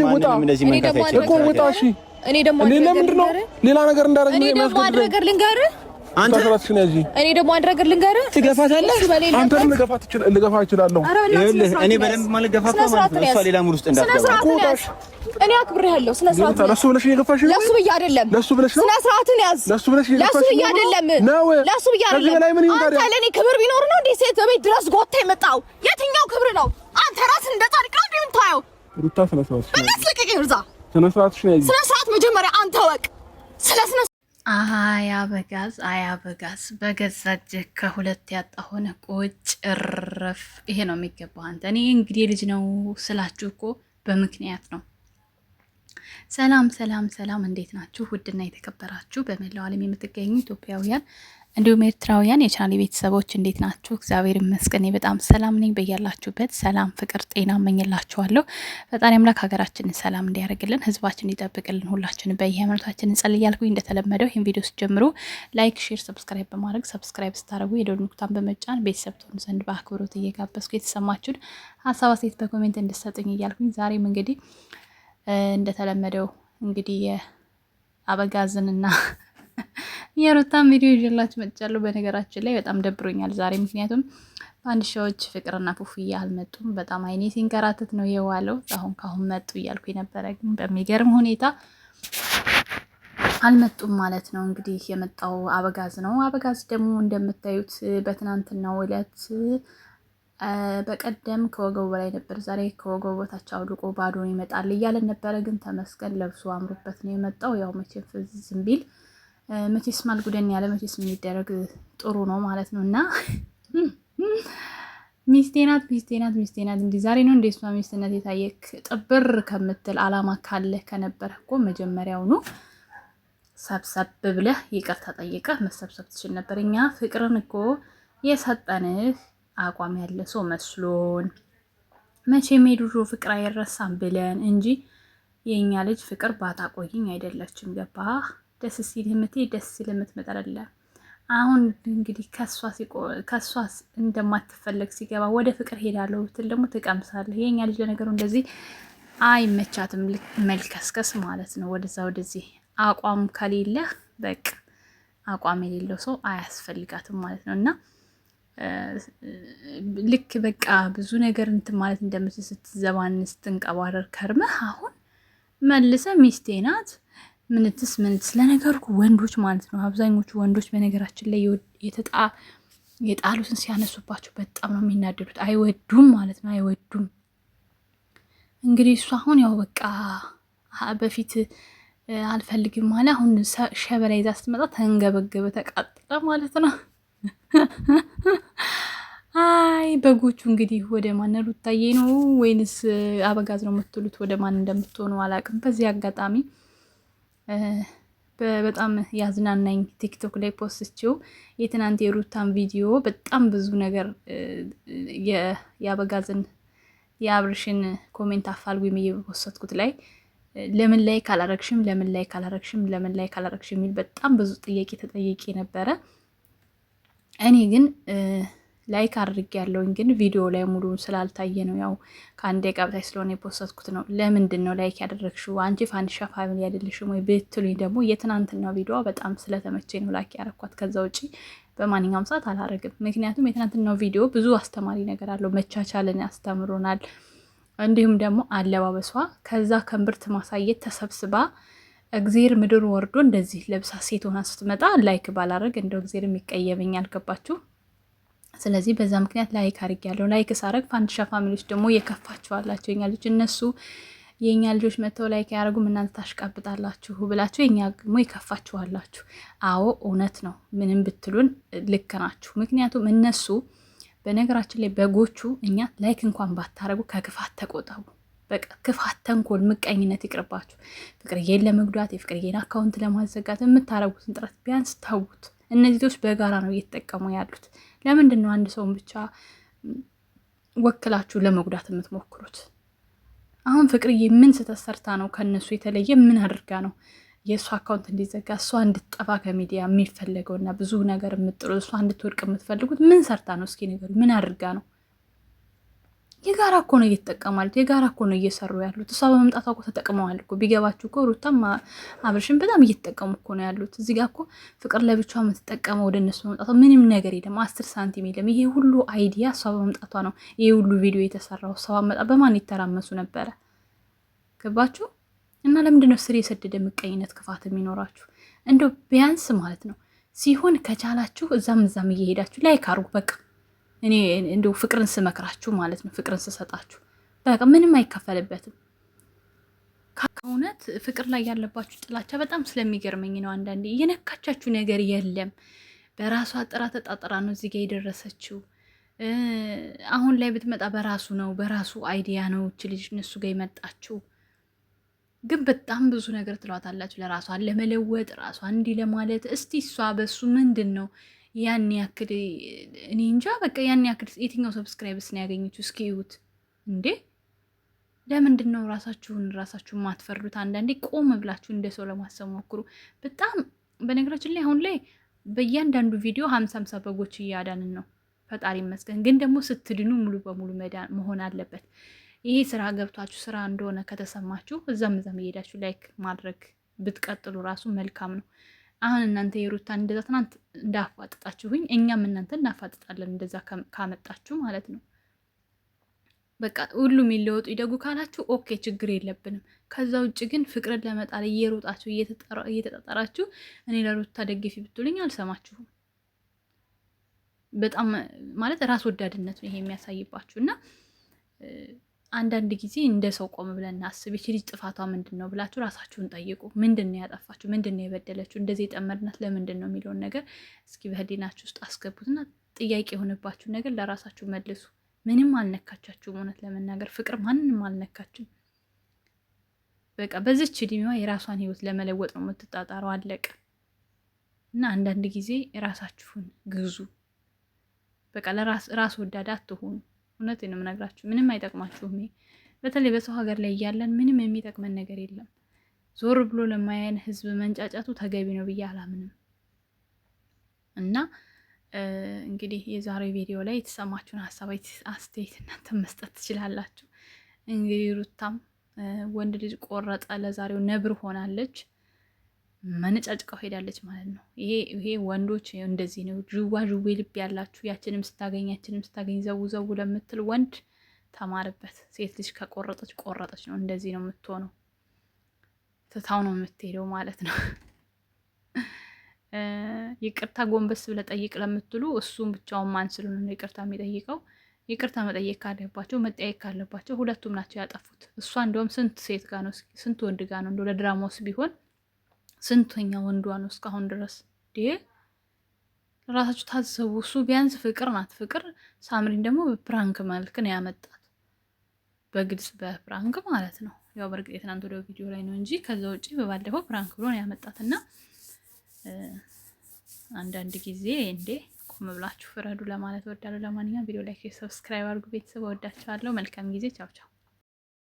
ማንንም እንደዚህ መንካት አይችልም እኮ ውጣ። እሺ እኔ ደግሞ ሌላ ነገር እንዳደረግ ነው የሚያስገድደኝ። አንተ ራስህን ያዢ። እኔ ደግሞ አንድ ነገር ልንገርህ፣ ትገፋታለህ። አንተንም ልገፋ እችላለሁ። ይኸውልህ እኔ በደንብ ማለት ገፋፋ ማለት ነው። እሷ ሌላ ሙድ ውስጥ እንዳትገባ እኔ አክብሬሃለሁ። ስነ ስርዓት ለሱ ብለሽ እየገፋሽ ነው። ለሱ ብዬሽ አይደለም። ለሱ ብለሽ ነው። ስነ ስርዓትን ያዝ። ለሱ ብለሽ እየገፋሽ ነው። ለሱ ብዬሽ አይደለም። ለሱ ብዬሽ አይደለም። አንተ ለኔ ክብር ቢኖር ነው እንዴ ሴት ቤት ድረስ ጎታ የመጣው? የትኛው ክብር ነው? አንተ ራስህ እንደ ጻድቅ ነው እንደምታየው። ሩታ ስነ ስርዓት ነው። በመስለቀቅ ይርዛ። ስነ ስርዓትሽ ነው። ስነ ስርዓት መጀመሪያ አንተ ወቅ ስለ ስነ አያበጋዝ በገዛ እጅህ ከሁለት ያጣ ሆነ ቁጭ እረፍ። ይሄ ነው የሚገባው አንተ። እኔ እንግዲህ ልጅ ነው ስላችሁ እኮ በምክንያት ነው። ሰላም ሰላም ሰላም፣ እንዴት ናችሁ? ውድና የተከበራችሁ በመላው ዓለም የምትገኙ ኢትዮጵያውያን እንዲሁም ኤርትራውያን የቻናሌ ቤተሰቦች እንዴት ናችሁ? እግዚአብሔር ይመስገን በጣም ሰላም ነኝ። በያላችሁበት ሰላም፣ ፍቅር፣ ጤና እመኝላችኋለሁ። ፈጣሪ አምላክ ሀገራችንን ሰላም እንዲያደርግልን፣ ህዝባችን እንዲጠብቅልን ሁላችንን በየሃይማኖታችን እንጸልያልኩኝ። እንደተለመደው ይህን ቪዲዮ ስትጀምሩ ላይክ፣ ሼር፣ ሰብስክራይብ በማድረግ ሰብስክራይብ ስታደርጉ የደወል ምልክቱን በመጫን ቤተሰብ ትሆኑ ዘንድ በአክብሮት እየጋበዝኩ የተሰማችሁን ሀሳብ አስተያየት በኮሜንት እንድትሰጡኝ እያልኩኝ ዛሬም እንግዲህ እንደተለመደው እንግዲህ የአበጋዝንና የሩታን ቪዲዮ ይዤላችሁ መጥቻለሁ። በነገራችን ላይ በጣም ደብሮኛል ዛሬ፣ ምክንያቱም በአንድ ሻዎች ፍቅርና ፉፉዬ አልመጡም። በጣም አይኔ ሲንከራተት ነው የዋለው። ካሁን መጡ እያልኩ የነበረ ግን በሚገርም ሁኔታ አልመጡም ማለት ነው። እንግዲህ የመጣው አበጋዝ ነው። አበጋዝ ደግሞ እንደምታዩት በትናንትናው ዕለት በቀደም ከወገቡ በላይ ነበር፣ ዛሬ ከወገቡ በታች አውልቆ ባዶን ይመጣል እያለን ነበረ። ግን ተመስገን ለብሶ አምሮበት ነው የመጣው። ያው መቼም ፍዝም ቢል መቼስ ማልጉደን ያለ መቼስ የሚደረግ ጥሩ ነው ማለት ነው። እና ሚስቴናት እንዲህ ዛሬ ነው እንደ እሷ ሚስትነት የታየክ ጥብር ከምትል አላማ ካለ ከነበረ እኮ መጀመሪያውኑ ሰብሰብ ብለህ ይቅርታ ጠይቀህ መሰብሰብ ትችል ነበር። እኛ ፍቅርን እኮ የሰጠንህ አቋም ያለ ሰው መስሎን መቼም የድሮ ፍቅር አይረሳም ብለን እንጂ የእኛ ልጅ ፍቅር ባታቆይኝ አይደለችም። ገባህ? ደስ ሲል የምትሄድ ደስ ሲል የምትመጣለ። አሁን እንግዲህ ከሷ እንደማትፈለግ ሲገባ ወደ ፍቅር ሄዳለሁ ብትል ደግሞ ትቀምሳለህ። የኛ ልጅ ለነገሩ እንደዚህ አይመቻትም፣ መልከስከስ ማለት ነው። ወደዛ ወደዚህ አቋም ከሌለህ በቃ አቋም የሌለው ሰው አያስፈልጋትም ማለት ነው። እና ልክ በቃ ብዙ ነገር እንትን ማለት እንደምትል ስትዘባን ስትንቀባረር ከርመህ አሁን መልሰ ሚስቴ ናት ምንትስ ለነገሩ ወንዶች ማለት ነው። አብዛኞቹ ወንዶች በነገራችን ላይ የጣሉትን ሲያነሱባቸው በጣም ነው የሚናደዱት። አይወዱም ማለት ነው፣ አይወዱም። እንግዲህ እሱ አሁን ያው በቃ በፊት አልፈልግም ማለት አሁን ሸበላ ይዛ ስትመጣ ተንገበገበ፣ ተቃጠለ ማለት ነው። አይ በጎቹ እንግዲህ ወደ ማን ሩታዬ ነው ወይንስ አበጋዝ ነው የምትሉት? ወደ ማን እንደምትሆኑ አላውቅም። በዚህ አጋጣሚ በጣም ያዝናናኝ ቲክቶክ ላይ ፖስትችው የትናንት የሩታን ቪዲዮ በጣም ብዙ ነገር የአበጋዝን የአብርሽን ኮሜንት አፋልጉኝ የፖስትኩት ላይ ለምን ላይ ካላረግሽም የሚል በጣም ብዙ ጥያቄ ተጠየቂ ነበረ። እኔ ግን ላይክ አድርጌ ያለውኝ ግን ቪዲዮ ላይ ሙሉ ስላልታየ ነው። ያው ከአንድ ደቂቃ በታች ስለሆነ የፖስትኩት ነው። ለምንድን ነው ላይክ ያደረግሽው? አንቺ ፋንዲሻ ፋሚሊ አይደለሽም ወይ ብትሉኝ ደግሞ የትናንትናው ቪዲዮ በጣም ስለተመቸኝ ነው ላይክ ያደረኳት። ከዛ ውጪ በማንኛውም ሰዓት አላረግም። ምክንያቱም የትናንትናው ቪዲዮ ብዙ አስተማሪ ነገር አለው። መቻቻልን ያስተምሮናል። እንዲሁም ደግሞ አለባበሷ ከዛ ከእምብርት ማሳየት ተሰብስባ እግዜር ምድር ወርዶ እንደዚህ ለብሳ ሴት ሆና ስትመጣ ላይክ ባላረግ እንደው እግዜር የሚቀየመኝ አልገባችሁ? ስለዚህ በዛ ምክንያት ላይክ አድርጌያለሁ። ላይክ ሳረግ ፋንዲሻ ፋሚሊዎች ደግሞ የከፋችኋላችሁ የኛ ልጅ እነሱ የኛ ልጆች መተው ላይክ ያደርጉም እናንተ ታሽቃብጣላችሁ ብላችሁ የኛ ደግሞ የከፋችኋላችሁ። አዎ እውነት ነው። ምንም ብትሉን ልክ ናችሁ። ምክንያቱም እነሱ በነገራችን ላይ በጎቹ እኛ ላይክ እንኳን ባታረጉ ከክፋት ተቆጠቡ። በቃ ክፋት፣ ተንኮል፣ ምቀኝነት ይቅርባችሁ። ፍቅርዬን ለመጉዳት የፍቅርዬን አካውንት ለማዘጋት የምታረጉትን ጥረት ቢያንስ ተዉት። እነዚህ ልጆች በጋራ ነው እየተጠቀሙ ያሉት። ለምንድን ነው አንድ ሰውን ብቻ ወክላችሁ ለመጉዳት የምትሞክሩት? አሁን ፍቅርዬ ምን ስተሰርታ ነው ከነሱ የተለየ? ምን አድርጋ ነው የእሷ አካውንት እንዲዘጋ እሷ እንድትጠፋ ከሚዲያ የሚፈለገው እና ብዙ ነገር የምጥሉ እሷ እንድትወድቅ የምትፈልጉት? ምን ሰርታ ነው? እስኪ ነገር ምን አድርጋ ነው? የጋራ እኮ ነው እየተጠቀማሉት፣ የጋራ እኮ ነው እየሰሩ ያሉት። እሷ በመምጣቷ እኮ ተጠቅመዋል እኮ። ቢገባችሁ እኮ ሩታም አብርሽን በጣም እየተጠቀሙ እኮ ነው ያሉት። እዚህ ጋር እኮ ፍቅር ለብቻዋ የምትጠቀመው ወደ እነሱ በመምጣቷ ምንም ነገር የለም፣ 10 ሳንቲም የለም። ይሄ ሁሉ አይዲያ እሷ በመምጣቷ ነው። ይሄ ሁሉ ቪዲዮ የተሰራው እሷ በመጣ በማን ይተራመሱ ነበረ? ገባችሁ? እና ለምንድን ነው ስር የሰደደ ምቀኝነት ክፋት የሚኖራችሁ? እንደው ቢያንስ ማለት ነው ሲሆን ከቻላችሁ እዛም እየሄዳችሁ ላይክ አድርጉ በቃ። እኔ እንደው ፍቅርን ስመክራችሁ ማለት ነው፣ ፍቅርን ስሰጣችሁ በቃ ምንም አይከፈልበትም። ከእውነት ፍቅር ላይ ያለባችሁ ጥላቻ በጣም ስለሚገርመኝ ነው። አንዳንዴ የነካቻችሁ ነገር የለም። በራሷ ጥራ ተጣጥራ ነው እዚህ ጋ የደረሰችው። አሁን ላይ ብትመጣ በራሱ ነው፣ በራሱ አይዲያ ነው እች ልጅ እነሱ ጋር የመጣችው። ግን በጣም ብዙ ነገር ትሏታላችሁ ለራሷን ለመለወጥ ራሷን እንዲህ ለማለት። እስቲ እሷ በሱ ምንድን ነው ያን ያክል እኔ እንጃ። በቃ ያን ያክል የትኛው ሰብስክራይብስ ነው ያገኘችው? እስኪ እዩት እንዴ! ለምንድን ነው ራሳችሁን ማትፈርዱት? አንዳንዴ ቆም ብላችሁ እንደ ሰው ለማሰብ ሞክሩ። በጣም በነገራችን ላይ አሁን ላይ በእያንዳንዱ ቪዲዮ 50 በጎች እያዳንን ነው፣ ፈጣሪ ይመስገን። ግን ደግሞ ስትድኑ ሙሉ በሙሉ መሆን አለበት። ይሄ ስራ ገብቷችሁ ስራ እንደሆነ ከተሰማችሁ እዛም እየሄዳችሁ ላይክ ማድረግ ብትቀጥሉ ራሱ መልካም ነው። አሁን እናንተ የሩታን እንደዛ ትናንት እንዳፋጥጣችሁኝ እኛም እናንተ እናፋጥጣለን፣ እንደዛ ካመጣችሁ ማለት ነው። በቃ ሁሉም ይለወጡ ይደጉ ካላችሁ ኦኬ፣ ችግር የለብንም። ከዛ ውጭ ግን ፍቅርን ለመጣል እየሮጣችሁ እየተጣጣራችሁ እኔ ለሩታ ደግፊ ብትሉኝ አልሰማችሁም። በጣም ማለት ራስ ወዳድነት ነው ይሄ የሚያሳይባችሁ። እና አንዳንድ ጊዜ እንደ ሰው ቆም ብለን እናስብ። ይቺ ልጅ ጥፋቷ ምንድን ነው ብላችሁ ራሳችሁን ጠይቁ። ምንድን ነው ያጠፋችሁ? ምንድን ነው የበደለችው? እንደዚህ የጠመድናት ለምንድን ነው የሚለውን ነገር እስኪ በህሊናችሁ ውስጥ አስገቡትና ጥያቄ የሆነባችሁን ነገር ለራሳችሁ መልሱ። ምንም አልነካቻችሁም። እውነት ለመናገር ፍቅር ማንንም አልነካችም። በቃ በዚች እድሜዋ የራሷን ህይወት ለመለወጥ ነው የምትጣጣረው። አለቀ። እና አንዳንድ ጊዜ የራሳችሁን ግዙ። በቃ ለራስ ወዳድ አትሆኑ። እውነቴን ነው የምነግራችሁ። ምንም አይጠቅማችሁም። በተለይ በሰው ሀገር ላይ እያለን ምንም የሚጠቅመን ነገር የለም። ዞር ብሎ ለማያየን ህዝብ መንጫጫቱ ተገቢ ነው ብዬ አላምንም። እና እንግዲህ የዛሬው ቪዲዮ ላይ የተሰማችሁን ሀሳብ አስተያየት እናንተ መስጠት ትችላላችሁ። እንግዲህ ሩታም ወንድ ልጅ ቆረጠ ለዛሬው ነብር ሆናለች፣ መነጫጭቃው ሄዳለች ማለት ነው። ይሄ ወንዶች እንደዚህ ነው። ዥዋ ዥዌ ልብ ያላችሁ ያችንም ስታገኝ ዘው ለምትል ወንድ ተማርበት። ሴት ልጅ ከቆረጠች ነው። እንደዚህ ነው የምትሆነው። ትታው ነው የምትሄደው ማለት ነው። ይቅርታ ጎንበስ ብለህ ጠይቅ ለምትሉ እሱም ብቻውን ማን ስለሆነ ነው ይቅርታ የሚጠይቀው? ይቅርታ መጠየቅ ካለባቸው መጠየቅ ካለባቸው ሁለቱም ናቸው ያጠፉት። እሷ እንደውም ስንት ሴት ጋር ነው ስንት ወንድ ጋር ነው እንደው ለድራማውስ ቢሆን ስንተኛ ወንዷ ነው እስካሁን ድረስ? ራሳችሁ ታዘቡ። እሱ ቢያንስ ፍቅር ናት። ፍቅር ሳምሪን ደግሞ በፕራንክ መልክ ነው ያመጣት፣ በግልጽ በፕራንክ ማለት ነው። ያው በእርግጥ የትናንት ወደ ቪዲዮ ላይ ነው እንጂ ከዛ ውጭ በባለፈው ፕራንክ ብሎ ነው ያመጣት። እና አንዳንድ ጊዜ ቆም ብላችሁ ፍረዱ ለማለት ወዳለሁ። ለማንኛውም ቪዲዮ ላይክ፣ ሰብስክራይብ አድርጉ። ቤተሰብ ወዳችኋለሁ። መልካም ጊዜ። ቻው ቻው።